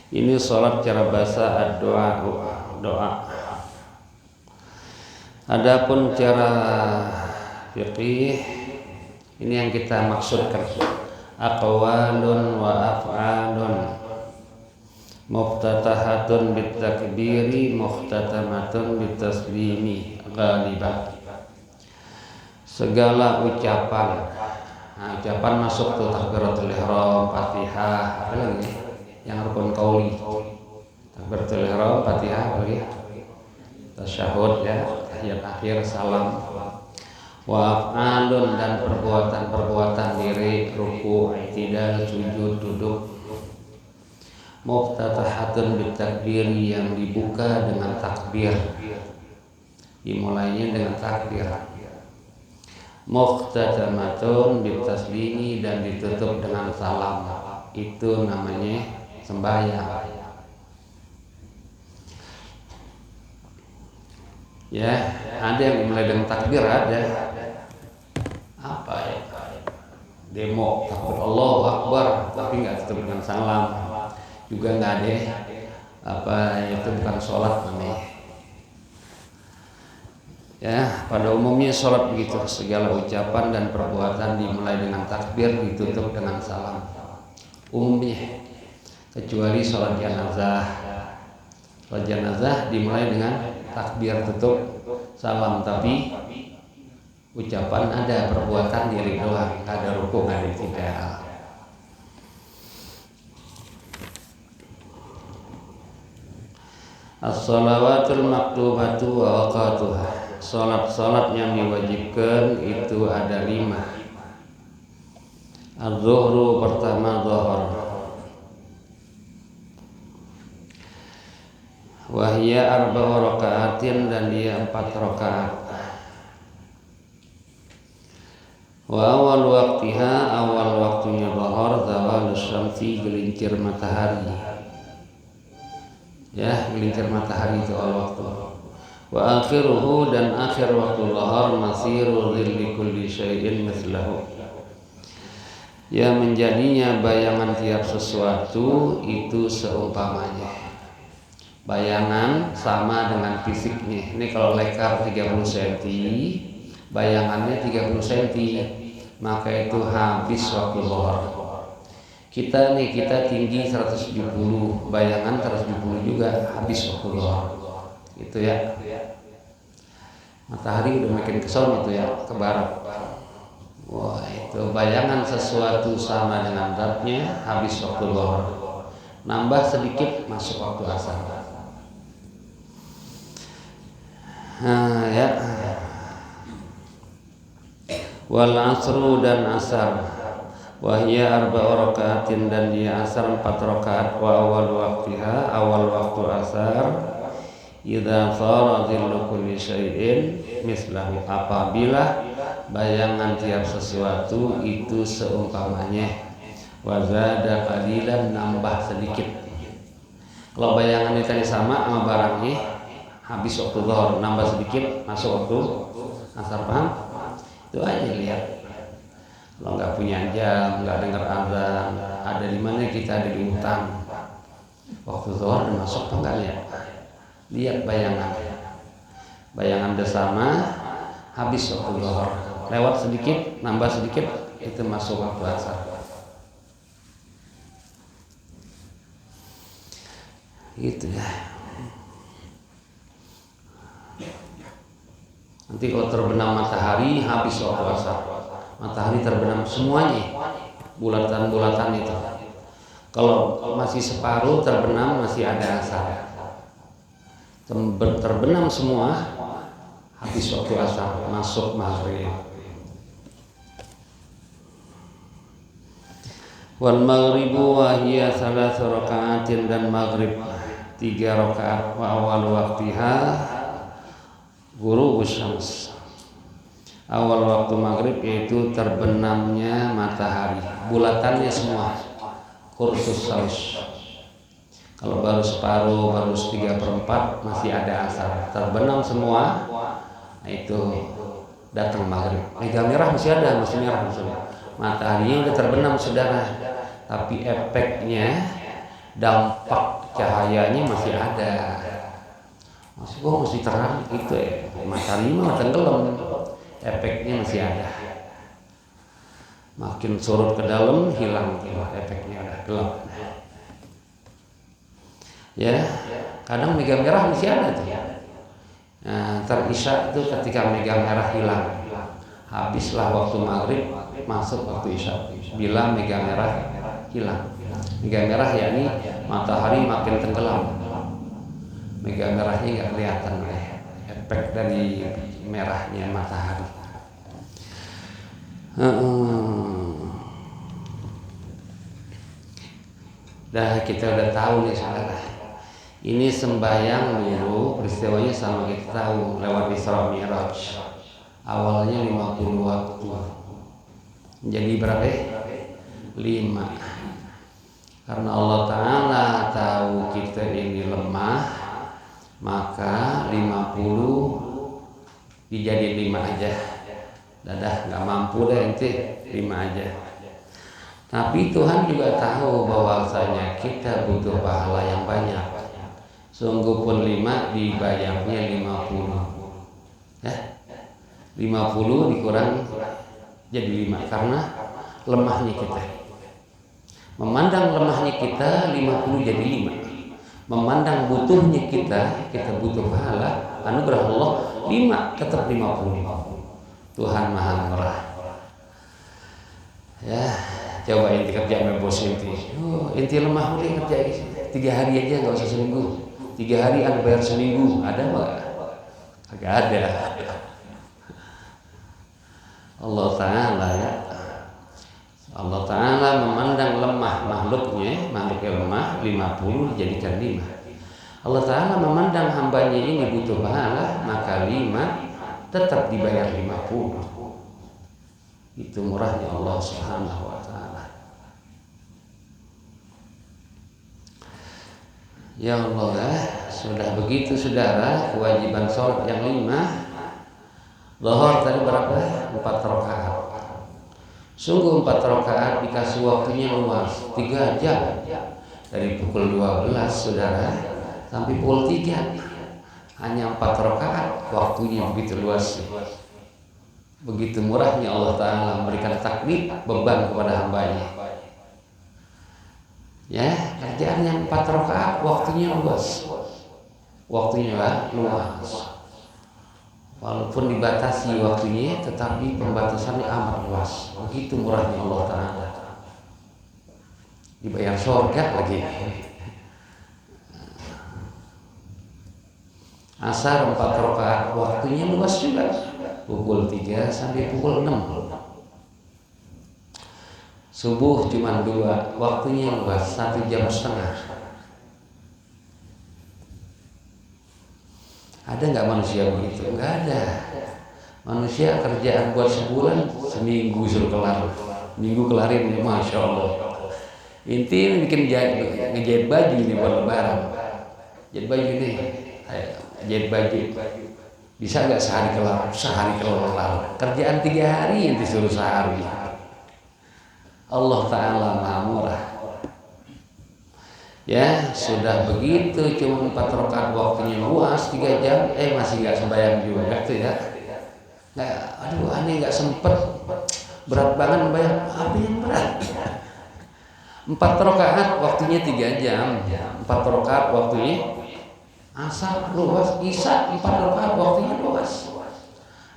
Ini sholat cara bahasa doa. Adapun cara fiqih ini yang kita maksudkan, aqwalun wa af'alun muftatahatun bitakbiri muhtatamatun bitaslimi ghaliban. Segala ucapan, ucapan masuk tuh takbiratul ihram, Fatihah, apa lagi yang rukun qauli, takbiratul ihram, Fatihah, apa lagi tasyahud ya, tahiyat akhir, salam. Wa af'alun dan perbuatan diri, ruku, i'tidal, sujud, duduk. Muftatahatun bitakbir yang dibuka dengan takbir, dimulainya dengan takbir. Muhtatamatun bitaslimi dan ditutup dengan salam, itu namanya sembahyang. Ya, ada yang dimulai dengan takbir, ada apa ya, demo takbir Allahu Akbar tapi nggak tutup dengan salam, juga nggak ada apa, itu bukan sholat namanya. Ya, pada umumnya sholat begitu, segala ucapan dan perbuatan dimulai dengan takbir, ditutup dengan salam umumnya, kecuali sholat jenazah. Sholat jenazah dimulai dengan takbir, tutup salam, tapi ucapan ada, perbuatan diri doang, nggak ada rukuk, nggak ada i'tidal. As-shalawatul maktubatu wa waqatuha. Salat yang diwajibkan itu ada 5. Az-zuhru pertama zuhur, wahya arba'u raka'atin dan dia 4 rakaat. Wa awal waktiha, awal waktunya zuhur, zawalus syamsi, gelincir matahari. Ya, gelincir matahari itu awal waktu. Wa akhiruhu dan akhir waktu zuhur, masiru dhilli kulli syai'in mislahu. Ya, menjadinya bayangan tiap sesuatu itu seumpamanya. Bayangan sama dengan fisiknya. Ini kalau lekar 30 cm, bayangannya 30 cm, maka itu habis waktu zuhur. Kita tinggi 170, bayangan 170 juga habis waktu zuhur. Itu ya. Matahari udah makin ke sono itu ya, ke barat. Wah, itu bayangan sesuatu sama dengan zatnya habis waktu zuhur. Nambah sedikit masuk waktu asar. Ya. Wal asru dan asar, wahya arba'u raka'atin dan dia asar 4 rakaat. Wa awal waktiha, awal waktu asar, idza sara dhillu kulli syai'in mislahu, apabila bayangan tiap sesuatu itu seumpamanya. Wa zada qalilan, nambah sedikit. Kalau bayangannya tadi sama barangnya, habis waktu zuhur, nambah sedikit masuk waktu asar, paham? Itu aja lihat. Kalau nggak punya jam, nggak dengar azan, ada di mana kita, ada di hutan, waktu zuhur udah masuk apa enggak, lihat bayangan udah sama, habis waktu zuhur, lewat sedikit, nambah sedikit, itu masuk waktu asar. Gitu ya. Nanti kalau terbenam matahari, habis waktu asar. Matahari terbenam semuanya, bulatan-bulatan itu. Kalau masih separuh terbenam, masih ada asar. Terbenam semua, habis waktu asar, masuk maghrib. Wal maghribu wa hiya 3 raka'atin, dan maghrib 3 rakaat. Wa awal waktiha ghurubus syams, awal waktu maghrib yaitu terbenamnya matahari, bulatannya semua, kursus saus. Kalau baru separuh, baru 3/4 masih ada asar, terbenam semua, nah itu datang maghrib. Mega merah masih ada, masih merah, mataharinya udah terbenam saudara, tapi efeknya dampak cahayanya masih ada, masih terang gitu ya. Matahari mah tenggelam, efeknya masih ada. Makin surut ke dalam hilang efeknya, ada gelap. Ya, kadang mega merah masih ada tuh. Nah, isya itu ketika mega merah hilang, habislah waktu maghrib, masuk waktu isya. Bila mega merah hilang, mega merah yakni matahari makin tenggelam, mega merahnya nggak kelihatan, efek dari merahnya matahari. Dah kita udah tahu nih saudara. Ini sembahyang dulu peristiwanya sama kita tahu lewat Isra Mi'raj. Awalnya 50 waktu. Jadi berapa? 5. Karena Allah Ta'ala tahu kita ini lemah, maka 50 dijadiin 5 aja. Dadah, nggak mampu deh ente 5 aja. Tapi Tuhan juga tahu bahwasanya kita butuh pahala yang banyak. Sungguh pun 5 dibayarnya 50. Ya, 50 dikurang jadi 5 karena lemahnya kita. Memandang lemahnya kita 50 jadi 5. Memandang butuhnya kita butuh pahala, anugerah Allah 5 tetap 50. Tuhan Maha Murah. Ya, coba inti kerja sama bos inti. Inti lemah udah kerja 3 hari aja, nggak usah seminggu. 3 hari Anda bayar seminggu, ada nggak? Agak ada. Allah Ta'ala ya. Allah Ta'ala memandang lemah makhluknya lemah 50 dijadikan 5. Allah Ta'ala memandang hambanya ini butuh pahala, maka 5 tetap dibayar 50. Itu murahnya Allah Subhanahu wa Ta'ala. Ya Allah, sudah begitu saudara, kewajiban sholat yang 5. Zuhur tadi berapa? 4 rakaat. Sungguh 4 rakaat dikasih waktunya luas, 3 jam. Dari pukul 12 saudara sampai pukul 3. Hanya 4 rakaat, waktunya begitu luas. Begitu murahnya Allah Ta'ala memberikan taklif beban kepada hambanya. Ya, kerjaan yang 4 rakaat waktunya luas. Waktunya luas. Walaupun dibatasi waktunya, tetapi pembatasannya amat luas. Begitu murahnya Allah Ta'ala. Dibayar surga lagi. Asar 4 rakaat waktunya luas juga. Pukul 3 sampai pukul 6. Subuh cuma 2, waktunya luas 1,5 jam. Ada nggak manusia begitu? Nggak ada. Manusia kerjaan buat sebulan, seminggu suruh kelar. Minggu kelarin, masya Allah. Intinya bikin ngejahit baju nih buat lebaran. Jahit baju nih, jahit baju. Bisa nggak sehari kelar? Sehari kelar. Kerjaan 3 hari yang disuruh sehari. Allah Ta'ala Maha Murah. Ya, sudah begitu cuma 4 rakaat waktunya luas, 3 jam, masih nggak sembahyang juga tuh ya. Nggak, aduh aneh nggak sempet, berat banget membayar. Apa yang berat? 4 rakaat waktunya 3 jam, 4 rakaat waktunya asar luas, isya 4 rakaat waktunya luas.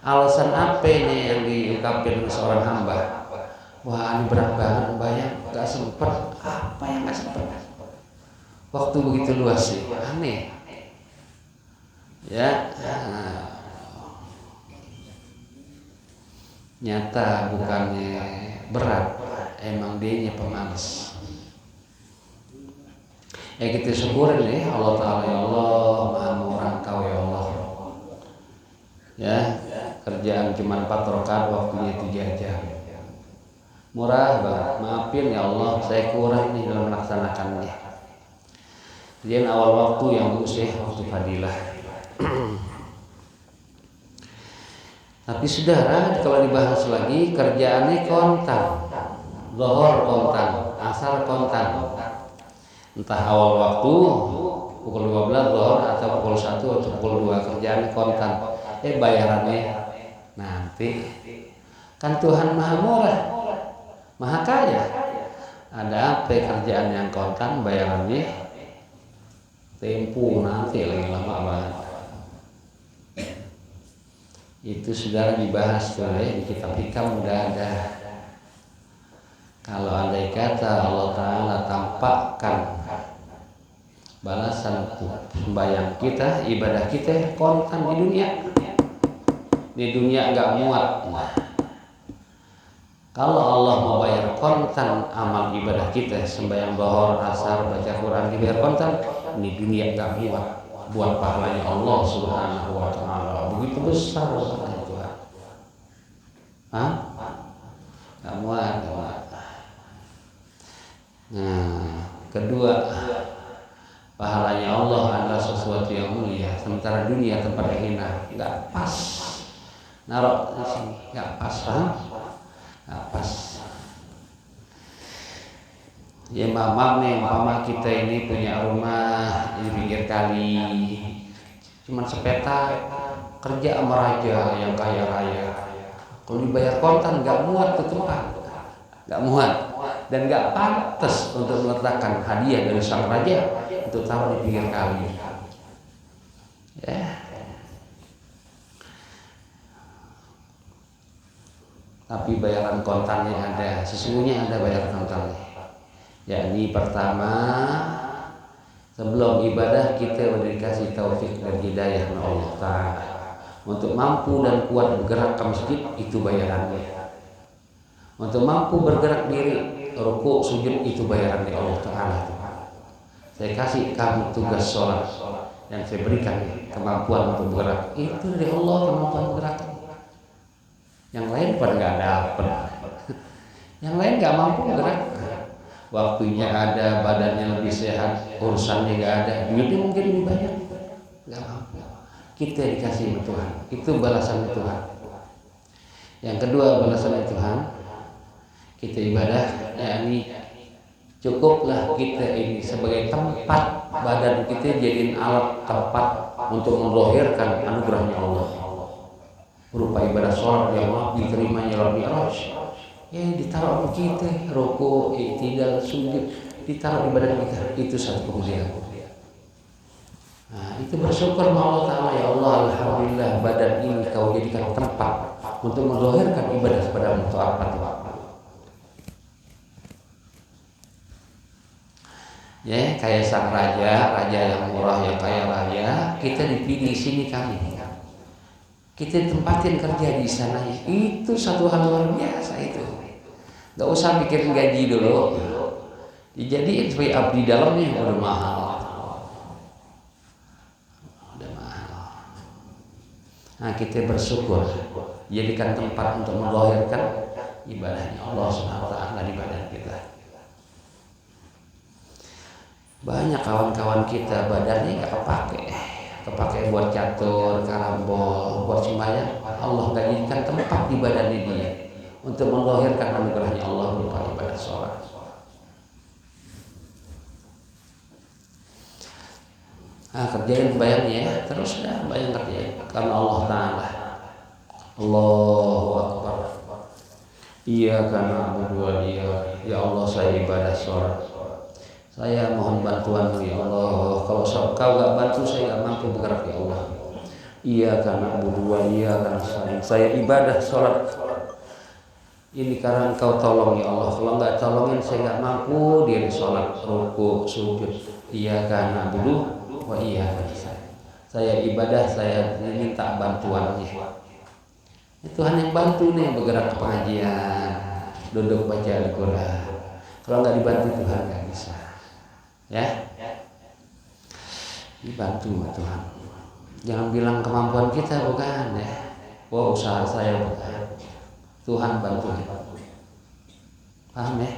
Alasan apa ini yang diungkapin seorang hamba? Wah, ini berat banget membayar, nggak sempet. Apa yang nggak sempet? Waktu begitu luas sih, aneh. Ya, nyata bukannya berat, emang dianya pemalas. Kita syukurin ya Allah Ta'ala. Ya Allah, Maha Murah Engkau ya Allah. Ya, kerjaan cuma 4 rakaat waktunya 3 jam. Murah banget, maafin ya Allah, saya kurang nih dalam melaksanakannya. Kemudian awal waktu yang bagus ya, waktu fadilah. Tapi saudara, kalau dibahas lagi, kerjaannya kontan. Zuhur kontan, asar kontan. entah awal waktu pukul 12 zuhur atau pukul 1 atau pukul 2, kerjaan kontan. Bayarannya nanti. Kan Tuhan Maha Murah, Maha Kaya. Ada apa kerjaan yang kontan, bayarannya tempo nanti lagi lama banget. Itu sudah dibahas tuh di kitab Hikam udah ada. Kalau andai kata Allah Ta'ala tampakkan balasan sembahyang kita, ibadah kita kontan di dunia. Di dunia nggak muat. Kalau Allah mau bayar kontan amal ibadah kita, sembahyang zuhur, asar, baca Quran dibayar kontan, di dunia nggak muat. Buat pahalanya Allah Subhanahu wa Ta'ala begitu besar pahalanya Tuhan. Nggak muat. Nah, kedua, pahalanya Allah adalah sesuatu yang mulia, sementara dunia tempat yang hina. Nggak pas. Naruh di sini nggak pas, nggak pas. Ya mama nih, mama kita ini punya rumah di pinggir kali, cuman sepeta, kerja sama raja yang kaya raya. Kalau dibayar kontan nggak muat tuh tempat, nggak muat dan nggak pantas untuk meletakkan hadiah dari sang raja untuk taruh di pinggir kali. Ya. Tapi bayaran kontannya ada, sesungguhnya ada bayaran kontannya. Yakni pertama, sebelum ibadah kita dikasih taufik dan hidayah oleh Allah Ta'ala untuk mampu dan kuat bergerak ke masjid, itu bayarannya. Untuk mampu bergerak diri, rukuk, sujud, itu bayaran dari Allah Ta'ala. Saya kasih kamu tugas sholat dan saya berikan kemampuan untuk bergerak, itu dari Allah kemampuan bergerak. Yang lain pada nggak dapat, yang lain nggak mampu bergerak. Waktunya ada, badannya lebih sehat, urusannya nggak ada, duitnya mungkin lebih banyak, nggak mampu. Kita dikasih Tuhan, itu balasan Tuhan. Yang kedua balasan Tuhan, kita ibadah, yakni cukuplah kita ini sebagai tempat badan kita jadiin alat tempat untuk menzahirkan anugerahnya Allah. Berupa ibadah sholat yang diterimanya Rabbi Arsh, ditaruh di kita, rukuk, i'tidal, sujud, ditaruh di badan kita, itu satu kemuliaan. Nah, itu bersyukur sama Allah Ta'ala, ya Allah, alhamdulillah badan ini kau jadikan tempat untuk menzahirkan ibadah kepadamu, untuk apa Tuhan? Ya, kayak sang raja yang murah, yang kaya raya, kita dipilih sini kami. Kita tempatin kerja di sana, itu satu hal luar biasa itu. Gak usah pikirin gaji dulu, dijadiin sebagai abdi dalamnya udah mahal. Nah, kita bersyukur jadikan tempat untuk menzahirkan ibadahnya Allah Subhanahu wa Ta'ala di badan kita. Banyak kawan-kawan kita badannya nggak kepake buat catur, karambol, buat sembahyang. Allah nggak jadikan tempat di badannya dia untuk menzahirkan anugerahnya Allah berupa ibadah sholat. Nah, kerjain bayangnya, terus dah bayang kerjain karena Allah Ta'ala. Allahu Akbar. Iya karena berdua dia. Ya Allah, saya ibadah sholat. Saya mohon bantuan ya Allah. Kalau kau gak bantu, saya gak mampu bergerak ya Allah. Iya karena berdua, iya karena saya ibadah sholat. Ini karena Engkau tolong ya Allah. Kalau nggak tolongin saya nggak mampu dia sholat, rukuk, sujud. Iya karena berdua. Wah iya, saya ibadah, saya minta bantuannya. Tuhan yang bantu nih bergerak ke pengajian, duduk baca Al-Quran. Kalau nggak dibantu Tuhan nggak bisa. Ya, dibantu sama Tuhan. Jangan bilang kemampuan kita, bukan ya. Wah usaha saya bukan. Tuhan bantu. Paham ya?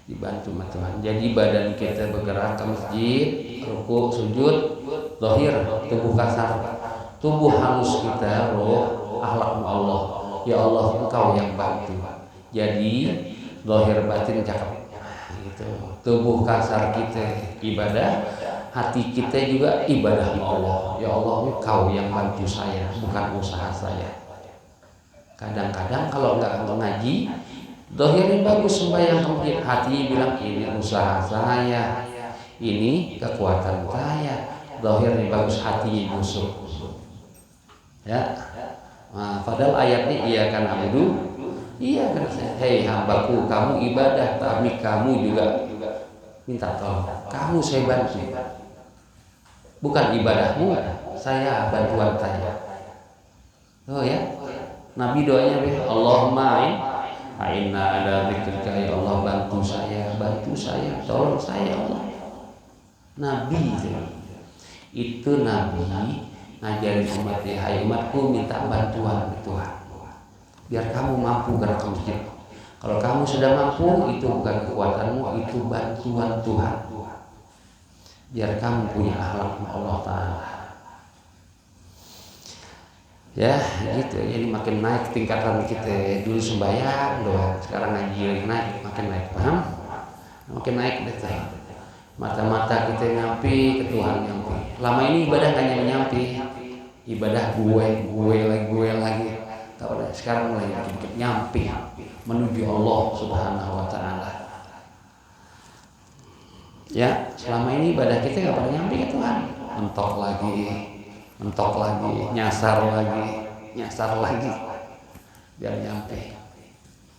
Dibantu sama Tuhan. Jadi badan kita bergerak ke masjid, rukuk, sujud, zahir, tubuh kasar, tubuh halus kita, roh, akhlak Allah. Ya Allah, Engkau yang bantu. Jadi zahir batin cakep. gitu. Tubuh kasar kita ibadah, hati kita juga ibadah Allah. Ya Allah, Kau yang bantu saya, bukan usaha saya. Kadang-kadang kalau nggak ngaji, dohirin bagus sembahyang ke masjid, hati bilang ini usaha saya, ini kekuatan saya. Dohirin bagus, hati busuk. Ya, nah, padahal ayatnya iya kan abudu, iya kan, hei hambaku, kamu ibadah, tapi kamu juga minta tolong, kamu saya bantu, bukan ibadahmu, saya bantuan saya. Oh ya, Nabi doanya Allahumma inna ala dzikrika, ya Allah bantu saya, tolong saya Allah. Nabi itu Nabi ngajarin umatnya, hai umatku minta bantuan Tuhan, biar kamu mampu gerak ke masjid. Kalau kamu sudah mampu, itu bukan kekuatanmu, itu bantuan Tuhan. Biar kamu punya akhlak Allah Ta'ala. Ya gitu, jadi makin naik tingkatan kita. Dulu sembahyang doang, sekarang ngaji naik, makin naik, paham? Makin naik deh. Mata-mata kita nyampi ke Tuhan nyampi. Lama ini ibadah hanya nyampi, ibadah gue lagi. Tahu deh, sekarang mulai dikit nyampi menuju Allah Subhanahu Wa Taala. Ya, selama ini ibadah kita nggak pernah nyampi ke Tuhan. Mentok lagi, nyasar lagi, biar nyampe.